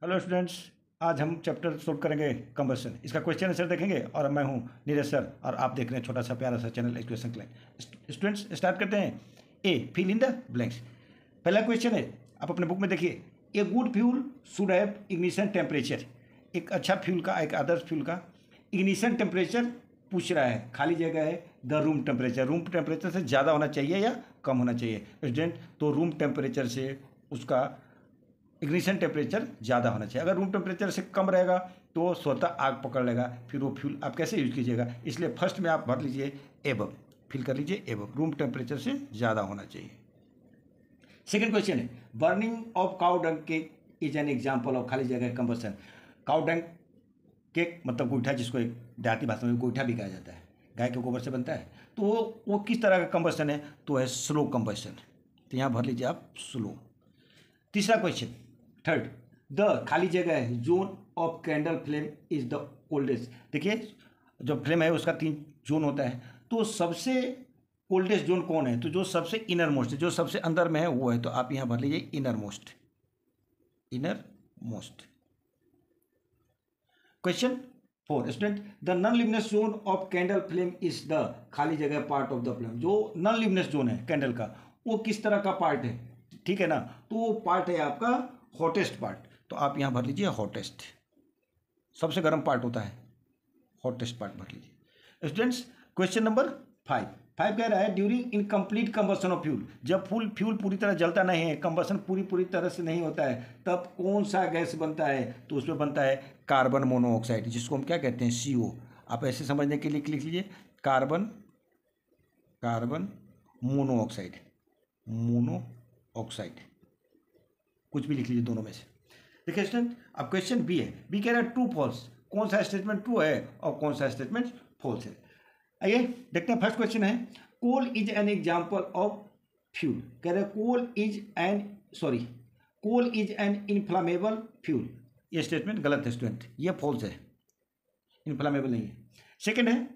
Hello students, आज हम chapter solve करेंगे कंबशन। इसका क्वेश्चन आंसर देखेंगे और मैं हूं नीरज सर और आप देख रहे हैं छोटा सा प्यारा सा channel education client. Students start करते हैं। ए, फिल इन द ब्लैंक्स। पहला क्वेश्चन है, आप अपने बुक में देखिए। A good fuel should have ignition temperature. एक अच्छा फ्यूल का, एक आदर्श फ्यूल का इग्निशन टेम्परेचर पूछ रहा है, खाली जगह है the room temperature. Room temperature से ज़्यादा होना चाहिए या कम होना चाहिए स्टूडेंट? तो रूम टेम्परेचर से उसका इग्निशन टेम्परेचर ज़्यादा होना चाहिए। अगर रूम टेम्परेचर से कम रहेगा तो स्वतः आग पकड़ लेगा, फिर वो फ्यूल आप कैसे यूज कीजिएगा? इसलिए फर्स्ट में आप भर लीजिए एबव, फिल कर लीजिए एबव, रूम टेम्परेचर से ज़्यादा होना चाहिए। सेकेंड क्वेश्चन है, burning of cow dung cake is an example of खाली जगह कंबशन। काउ डंग केक मतलब गोईठा, जिसको एक देहाती भाषा में गोईठा भी कहा जाता है, गाय के गोबर से बनता है। तो वो किस तरह का कंबशन है? तो है स्लो कंबशन। तो यहाँ भर लीजिए आप स्लो। तीसरा क्वेश्चन, थर्ड, द खाली जगह है zone of candle flame is the oldest. देखिए जो फ्लेम है उसका 3 जोन होता है, तो सबसे ओल्डेस्ट जोन कौन है? तो जो सबसे इनर मोस्ट है, जो सबसे अंदर में है वो है। तो आप यहाँ भर लीजिए inner most, inner most. Question 4 student, the non luminous zone of candle flame is the खाली जगह पार्ट ऑफ द फ्लेम। जो नॉन लिमिनेस जोन है कैंडल का, वो किस तरह का पार्ट है? ठीक है ना, तो वो पार्ट है आपका हॉटेस्ट पार्ट। तो आप यहां भर लीजिए हॉटेस्ट, सबसे गर्म पार्ट होता है, हॉटेस्ट पार्ट भर लीजिए स्टूडेंट्स। क्वेश्चन नंबर 5 कह रहा है, during incomplete combustion of fuel, जब फ्यूल पूरी तरह जलता नहीं है, कंबशन पूरी तरह से नहीं होता है, तब कौन सा गैस बनता है? तो उसमें बनता है कार्बन मोनोऑक्साइड, जिसको हम क्या कहते हैं? CO। आप ऐसे समझने के लिए लिख लीजिए कार्बन मोनोऑक्साइड, कुछ भी लिख लीजिए दोनों में से। देखिए स्टूडेंट, अब क्वेश्चन बी है। बी कह रहा है ट्रू फॉल्स, कौन सा स्टेटमेंट ट्रू है और कौन सा स्टेटमेंट फॉल्स है? आइए देखते हैं। फर्स्ट क्वेश्चन है, coal is an example of fuel. कह रहे हैं coal is an inflammable fuel. ये स्टेटमेंट गलत है स्टूडेंट, ये फॉल्स है, इनफ्लामेबल नहीं है। सेकेंड है,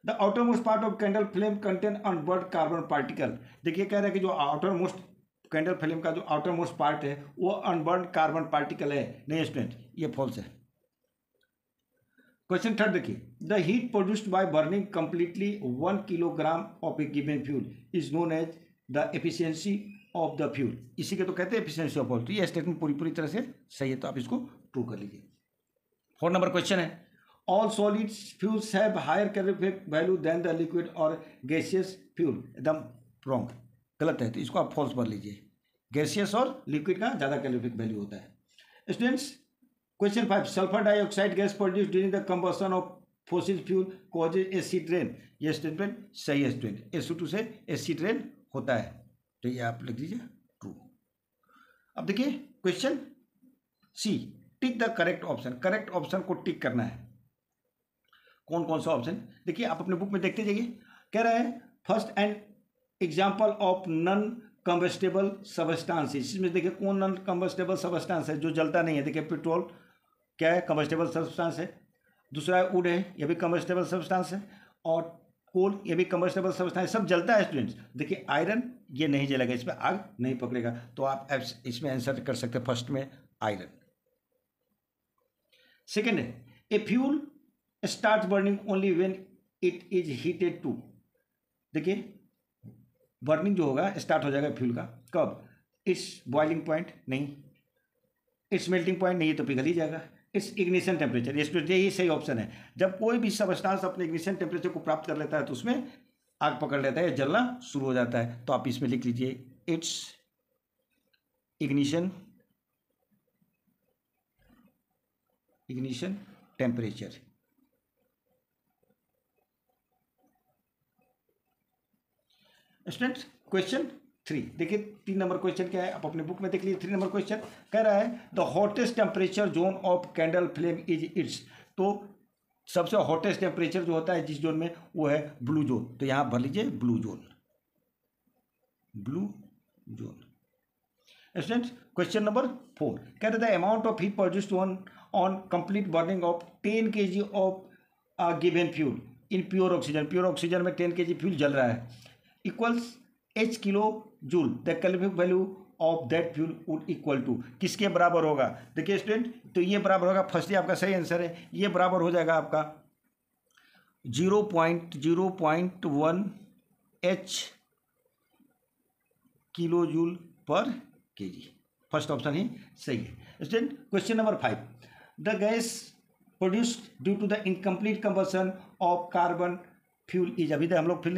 the outer most part of candle flame contain unburn carbon particle. देखिए कह रहा है कि जो आउटर मोस्ट कैंडल फ्लेम का जो आउटर मोस्ट पार्ट है वो अनबर्न कार्बन पार्टिकल है। नहीं स्टूडेंट, ये फॉल्स है। क्वेश्चन थर्ड देखिए, the heat produced by burning completely 1 kilogram of a given fuel is known as the efficiency of the fuel. इसी के तो कहते हैं एफिशिएंसी ऑफ फ्यूल। तो ये स्टेटमेंट पूरी तरह से सही है, तो आप इसको ट्रू कर लीजिए। 4 नंबर क्वेश्चन है, all solid fuels have higher calorific value than the liquid और गैसियस फ्यूल। एकदम रॉन्ग, गलत है, तो इसको आप फॉल्स भर लीजिए। गैसियस और लिक्विड का ज़्यादा कैलोरीफिक वैल्यू होता है students. Question 5, sulphur dioxide gas produce during the combustion of fossil fuel causes acid rain. ये स्टेटमेंट सही है स्टूडेंट, SO2 से एसिड रेन होता है, तो ये आप लिख दीजिए ट्रू। अब देखिए question C, tick the correct option. Correct option को टिक करना है। कौन सा ऑप्शन? देखिए आप अपने बुक में देखते जाइए। कह रहा है first and example of non combustible substances. इसमें देखिए कौन नॉन कंबस्टेबल सबस्टांस है, जो जलता नहीं है? देखिए पेट्रोल क्या है, कंबस्टेबल सबस्टांस है। दूसरा है वुड है, ये भी कंबस्टेबल सबस्टांस है। और कोल, ये भी कंबस्टेबल सबस्टांस, सब जलता है स्टूडेंट्स। देखिए आयरन, ये नहीं जलेगा, इस पर आग नहीं पकड़ेगा, तो आप इसमें आंसर कर सकते हैं फर्स्ट में आयरन। सेकेंड है, a fuel start burning only when it is heated to. देखिए बर्निंग जो होगा स्टार्ट हो जाएगा फ्यूल का कब? इट्स बॉइलिंग पॉइंट नहीं, इट्स मेल्टिंग पॉइंट नहीं, तो पिघल ही जाएगा। इट्स इग्निशन टेम्परेचर, यही सही ऑप्शन है। जब कोई भी सबस्टांस अपने इग्निशन टेम्परेचर को प्राप्त कर लेता है तो उसमें आग पकड़ लेता है, जलना शुरू हो जाता है। तो आप इसमें लिख लीजिए it's ignition temperature. Students question 3 देखिए, 3 नंबर क्वेश्चन क्या है, आप अपने बुक में देख लीजिए। 3 नंबर क्वेश्चन कह रहा है the hottest temperature zone of candle flame is it's. तो सबसे हॉटेस्ट टेम्परेचर जो होता है जिस जोन में, वो है ब्लू जोन। तो यहां भर लीजिए blue zone. Students question number 4 कह रहा है the amount of heat produced on complete burning of 10 kg of given fuel in pure oxygen. Pure oxygen में 10 kg फ्यूल जल रहा है, equals H kilo joule. The calorific value of that fuel would equal to, किसके बराबर होगा? देखिए student, तो ये बराबर होगा, फर्स्टली आपका सही आंसर है, ये बराबर हो जाएगा आपका 0.1 H kilo joule per KG. First option ही सही है। Student question number 5, the gas produced due to the incomplete combustion of carbon fuel is, अभी तक हम लोग फिल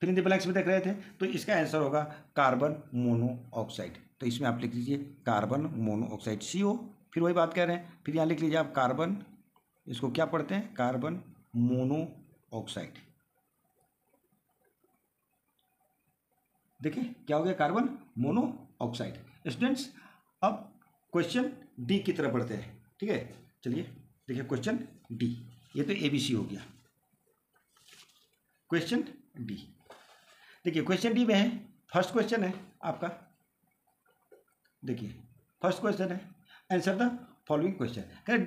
इन द ब्लैंक्स में देख रहे थे, तो इसका आंसर होगा कार्बन मोनोऑक्साइड। तो इसमें आप लिख लीजिए कार्बन मोनोऑक्साइड CO, फिर वही बात कह रहे हैं, फिर यहाँ लिख लीजिए आप कार्बन, इसको क्या पढ़ते हैं, कार्बन मोनोऑक्साइड। देखिए क्या हो गया, कार्बन मोनोऑक्साइड। स्टूडेंट्स अब क्वेश्चन डी की तरफ बढ़ते हैं, ठीक है, चलिए देखिए क्वेश्चन डी, ये तो ABC हो गया। क्वेश्चन डी, देखिए क्वेश्चन डी में है, फर्स्ट क्वेश्चन है आपका, देखिए फर्स्ट क्वेश्चन है, answer the following question,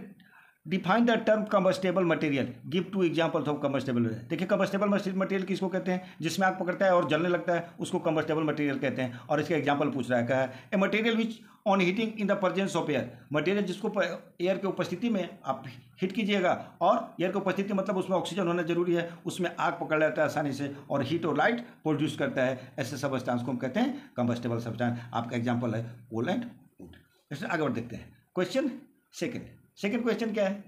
define the term combustible material, give 2 examples of combustible. देखिए कंबस्टेबल मटेरियल किसको कहते हैं? जिसमें आग पकड़ता है और जलने लगता है, उसको कंबस्टेबल मटेरियल कहते हैं। और इसका एग्जांपल पूछ रहा है, क्या है? A material which on heating in the presence of air, material जिसको एयर के उपस्थिति में आप हीट कीजिएगा, और एयर की उपस्थिति मतलब उसमें ऑक्सीजन होना जरूरी है, उसमें आग पकड़ लेता है आसानी से और हीट और लाइट प्रोड्यूस करता है, ऐसे सब्सटेंस को हम कहते हैं कंबस्टेबल सब्सटेंस। आपका एग्जाम्पल है कोल एंड वुड। इसमें आगे बढ़ देखते हैं क्वेश्चन सेकेंड क्वेश्चन क्या है?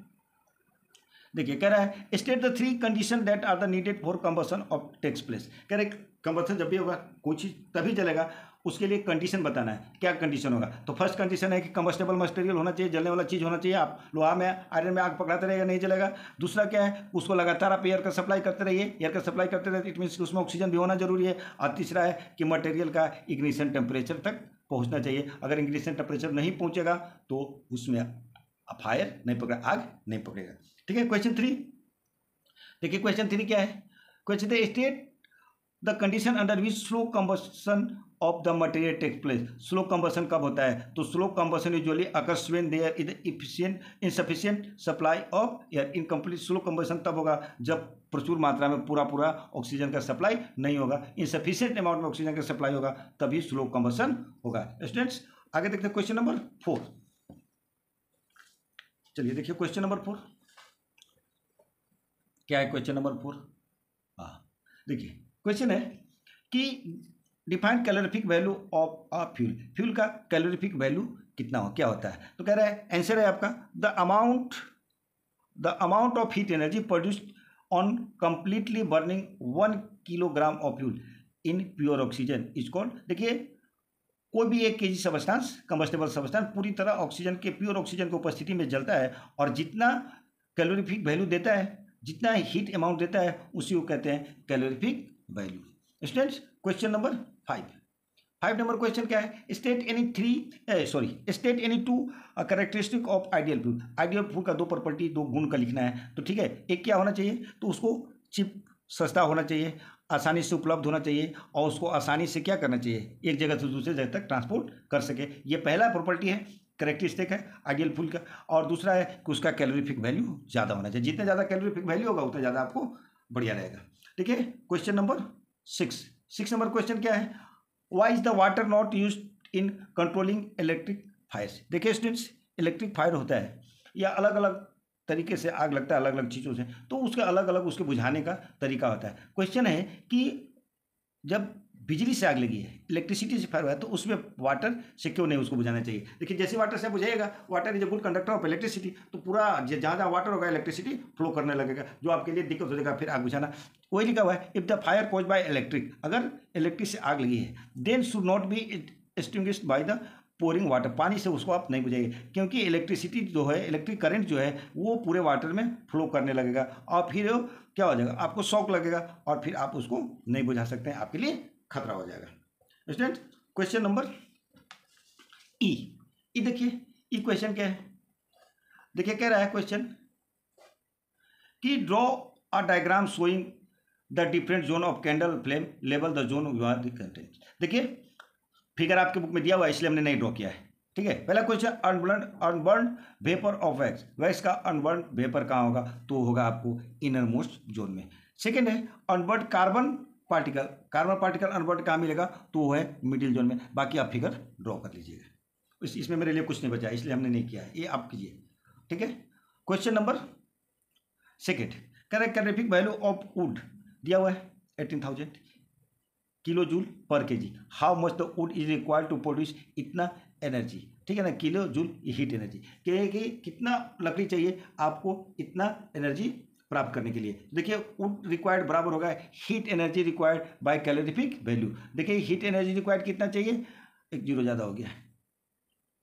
देखिए कह रहा है state the 3 condition that are the needed for combustion of takes place. कह रहे कंबशन जब भी होगा, कोई चीज़ तभी जलेगा, उसके लिए कंडीशन बताना है, क्या कंडीशन होगा। तो फर्स्ट कंडीशन है कि कंबस्टेबल मटेरियल होना चाहिए, जलने वाला चीज़ होना चाहिए। आप लोहा में आयरन में आग पकड़ाते रहेगा, नहीं जलेगा। दूसरा क्या है, उसको लगातार आप एयर का सप्लाई करते रहिए, एयर का सप्लाई करते रहिए, इट मीन्स उसमें ऑक्सीजन भी होना जरूरी है। और तीसरा है कि मटेरियल का इग्निशन टेम्परेचर तक पहुँचना चाहिए, अगर इग्निशन टेम्परेचर नहीं पहुँचेगा तो उसमें फायर नहीं पकड़ा, आग नहीं पकड़ेगा। ठीक है, क्वेश्चन 3 देखिए, क्वेश्चन 3 क्या है? Question 3, state the condition under which slow combustion of the material takes place. Slow combustion कब होता है? तो slow combustion usually occurs when there is insufficient supply of air. Incomplete slow combustion तब होगा जब प्रचुर मात्रा में पूरा ऑक्सीजन का सप्लाई नहीं होगा, इनसफिशिएंट अमाउंट में ऑक्सीजन का सप्लाई होगा, तभी स्लो कंबशन होगा। स्टूडेंट्स आगे देखते हैं क्वेश्चन नंबर 4। चलिए देखिए क्वेश्चन नंबर 4 क्या है। क्वेश्चन नंबर 4 देखिए क्वेश्चन है कि define calorific value of a fuel. Fuel का कैलोरीफिक वैल्यू कितना हो, क्या होता है? तो कह रहा है आंसर है आपका the amount of heat energy produced on completely burning 1 kilogram of fuel in pure oxygen is called. देखिए कोई भी 1 kg सब्सटेंस, कंबस्टेबल सब्सटेंस पूरी तरह ऑक्सीजन के, प्योर ऑक्सीजन की उपस्थिति में जलता है, और जितना कैलोरीफिक वैल्यू देता है, जितना हीट अमाउंट देता है, उसी को कहते हैं calorific value. Students question number 5 number question क्या है? State any 2 characteristic of ideal fuel. Ideal fuel का 2 प्रॉपर्टी, 2 गुण का लिखना है। तो ठीक है, एक क्या होना चाहिए? तो उसको चिप सस्ता होना चाहिए, आसानी से उपलब्ध होना चाहिए, और उसको आसानी से क्या करना चाहिए, एक जगह से दूसरे जगह तक ट्रांसपोर्ट कर सके। ये पहला प्रॉपर्टी है, कैरेक्टरिस्टिक है आइडियल फ्यूल का। और दूसरा है कि उसका कैलोरीफिक वैल्यू ज़्यादा होना चाहिए। जितने ज़्यादा कैलोरीफिक वैल्यू होगा उतना ज़्यादा आपको बढ़िया रहेगा। ठीक है, क्वेश्चन नंबर 6 नंबर क्वेश्चन क्या है? Why is the water not use in controlling electric fires. देखिए स्टूडेंट्स, इलेक्ट्रिक फायर होता है या अलग अलग तरीके से आग लगता है, अलग अलग चीज़ों से, तो उसका अलग अलग उसके बुझाने का तरीका होता है। क्वेश्चन है कि जब बिजली से आग लगी है, इलेक्ट्रिसिटी से फायर हुआ है, तो उसमें वाटर से क्यों नहीं उसको बुझाना चाहिए? देखिए जैसे वाटर से बुझाएगा, water is a good conductor of electricity, तो पूरा जहाँ जहाँ वाटर होगा इलेक्ट्रिसिटी फ्लो करने लगेगा, जो आपके लिए दिक्कत हो जाएगा फिर आग बुझाना। वही लिखा हुआ है, if the fire cause by electric, अगर इलेक्ट्रिक से आग लगी है, then should not be extinguished by the pouring water. पानी से उसको आप नहीं बुझाइए, क्योंकि इलेक्ट्रिसिटी जो है, इलेक्ट्रिक करंट जो है, वो पूरे वाटर में फ्लो करने लगेगा, और फिर क्या हो जाएगा, आपको शॉक लगेगा, और फिर आप उसको नहीं बुझा सकते हैं, आपके लिए खतरा हो जाएगा। स्टूडेंट क्वेश्चन नंबर ई देखिए, ई क्वेश्चन क्या है? देखिए कह रहा है क्वेश्चन कि draw a diagram showing the different zone of candle flame level the zone you are the content. देखिए फिगर आपके बुक में दिया हुआ है, इसलिए हमने नहीं ड्रॉ किया है। ठीक है, पहला question unburn vapour of wax. Wax का अनबर्न वेपर कहाँ होगा? तो होगा आपको इनर मोस्ट जोन में। सेकेंड है unburn carbon particle, carbon particle unbonded कहाँ मिलेगा, तो वो है मिडिल जोन में। बाकी आप फिगर ड्रॉ कर लीजिएगा। इसमें मेरे लिए कुछ नहीं बचा, इसलिए हमने नहीं किया है, ये आप कीजिए, ठीक है। Question number second, calorific value of wood दिया हुआ है 18,000 kilo joule per K G. How much the wood is required to produce इतना एनर्जी, ठीक है ना, किलो जूल हीट एनर्जी, कि कितना लकड़ी चाहिए आपको इतना एनर्जी प्राप्त करने के लिए। देखिए वुड रिक्वायर्ड बराबर होगा heat energy required by calorific value. देखिए हीट एनर्जी रिक्वायर्ड कितना चाहिए, एक जीरो ज़्यादा हो गया,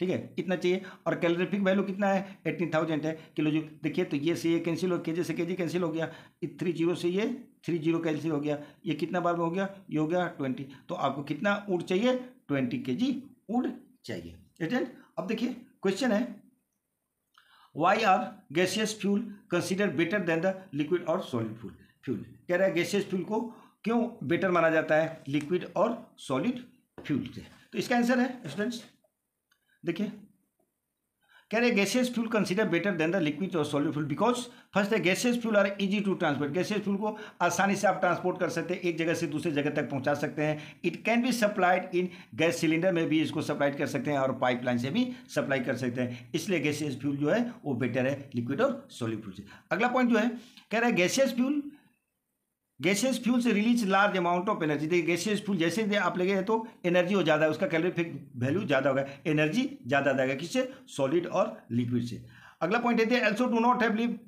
ठीक है, इतना चाहिए। और कैलोरीफिक वैल्यू कितना है, 18,000 है किलो जूल। देखिए तो ये से ये कैंसिल हो, केजी से केजी कैंसिल हो गया, 3 जीरो से ये 3 जीरो कैंसिल हो गया, ये कितना बार में हो गया, ये हो गया 20। तो आपको कितना वुड चाहिए, 20 kg वुड चाहिए। अब देखिए क्वेश्चन है, why are gaseous fuel consider better than the liquid और सॉलिड फ्यूल। कह रहा है गैसियस फ्यूल को क्यों बेटर माना जाता है लिक्विड और सॉलिड फ्यूल से। तो इसका आंसर है स्टूडेंट्स, देखिए कह रहे gaseous fuel consider better than the liquid और सॉलिड फ्यूल बिकॉज फर्स्ट है gaseous fuel are easy to transport. Gaseous fuel को आसानी से आप ट्रांसपोर्ट कर सकते हैं, एक जगह से दूसरी जगह तक पहुंचा सकते हैं। It can be supplied in gas cylinder में भी इसको सप्लाइड कर सकते हैं और पाइपलाइन से भी सप्लाई कर सकते हैं, इसलिए गैसियस फ्यूल जो है वो बेटर है लिक्विड और सॉलिड फ्यूल से। अगला पॉइंट जो है कह रहा है गैसियस फ्यूल से release large amount of energy. देखिए गैसियस फ्यूल जैसे आप लेंगे तो एनर्जी हो ज़्यादा है, उसका कैलोरीफिक वैल्यू ज़्यादा होगा, एनर्जी ज़्यादा देगा, किससे, सॉलिड और लिक्विड से। अगला पॉइंट है also do not have leave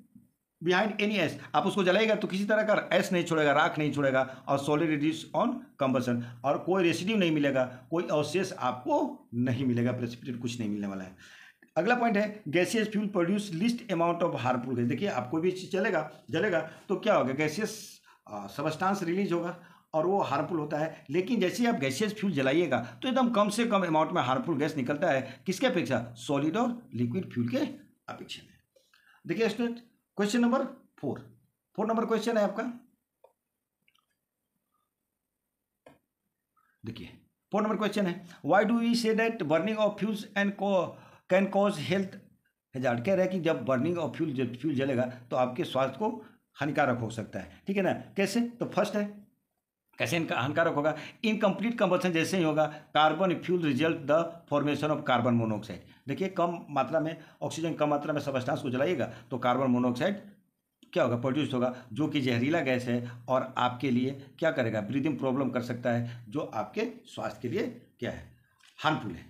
behind any S. आप उसको जलाएगा तो किसी तरह का एस नहीं छोड़ेगा, राख नहीं छोड़ेगा, और सॉलिड रिड्यूस ऑन कंबशन, और कोई रेसिड्यू नहीं मिलेगा, कोई अवशेष आपको नहीं मिलेगा, प्रेसिपिटेट कुछ नहीं मिलने वाला है। अगला पॉइंट है gaseous fuel produce list amount of harmful gas. देखिए आपको भी चीज जलेगा तो क्या होगा, गैसियस सबस्टांस रिलीज होगा और वो हार्मफुल होता है। लेकिन जैसे आप गैसियस फ्यूल जलाइएगा तो एकदम कम से कम अमाउंट में हार्मफुल गैस निकलता है, किसके अपेक्षा, सॉलिड और लिक्विड फ्यूल के अपेक्षा में। देखिए student question number 4 number question है आपका, देखिए 4 नंबर क्वेश्चन है, why do we say that burning of fuels and can cause health hazard. कह रहा है कि जब बर्निंग ऑफ फ्यूल जलेगा तो आपके स्वास्थ्य को हानिकारक हो सकता है, ठीक है ना। कैसे, तो फर्स्ट है कैसे हानिकारक होगा, इनकम्प्लीट कंबशन जैसे ही होगा, carbon fuel result the formation of carbon monoxide. देखिए कम मात्रा में ऑक्सीजन, कम मात्रा में सबस्टांस को जलाइएगा तो कार्बन मोनोऑक्साइड क्या होगा, प्रोड्यूस होगा, जो कि जहरीला गैस है और आपके लिए क्या करेगा, ब्रीदिंग प्रॉब्लम कर सकता है, जो आपके स्वास्थ्य के लिए क्या है, हार्मफुल है।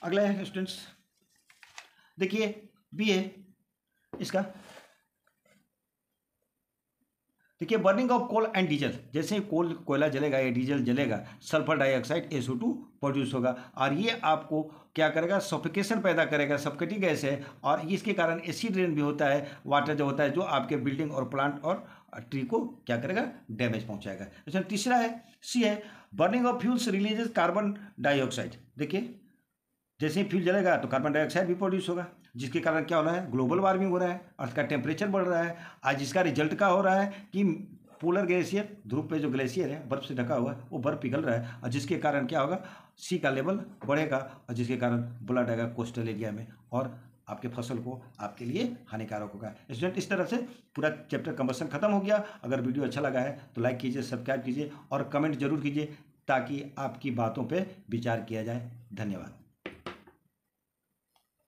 अगला है स्टूडेंट्स, देखिए बी है इसका, देखिए burning of coal and diesel, जैसे ही कोयला जलेगा या डीजल जलेगा, सल्फर डाइऑक्साइड SO2 प्रोड्यूस होगा और ये आपको क्या करेगा, सफोकेशन पैदा करेगा, सफोकेटिंग गैस है, और इसके कारण एसिड रेन भी होता है, वाटर जो होता है जो आपके बिल्डिंग और प्लांट और ट्री को क्या करेगा, डैमेज पहुंचाएगा। इसमें तीसरा है सी है, burning of fuels releases carbon dioxide. देखिए जैसे ही फ्यूल जलेगा तो कार्बन डाइऑक्साइड भी प्रोड्यूस होगा, जिसके कारण क्या हो रहा है, ग्लोबल वार्मिंग हो रहा है, अर्थ का टेम्परेचर बढ़ रहा है। आज इसका रिजल्ट क्या हो रहा है कि पोलर ग्लेशियर, ध्रुव पे जो ग्लेशियर है बर्फ से ढका हुआ है, वो बर्फ पिघल रहा है, और जिसके कारण क्या होगा, सी का लेवल बढ़ेगा, और जिसके कारण ब्लड आएगा कोस्टल एरिया में, और आपके फसल को आपके लिए हानिकारक होगा। स्टूडेंट इस तरह से पूरा चैप्टर कंबशन खत्म हो गया। अगर वीडियो अच्छा लगा है तो लाइक कीजिए, सब्सक्राइब कीजिए और कमेंट जरूर कीजिए, ताकि आपकी बातों पर विचार किया जाए। धन्यवाद।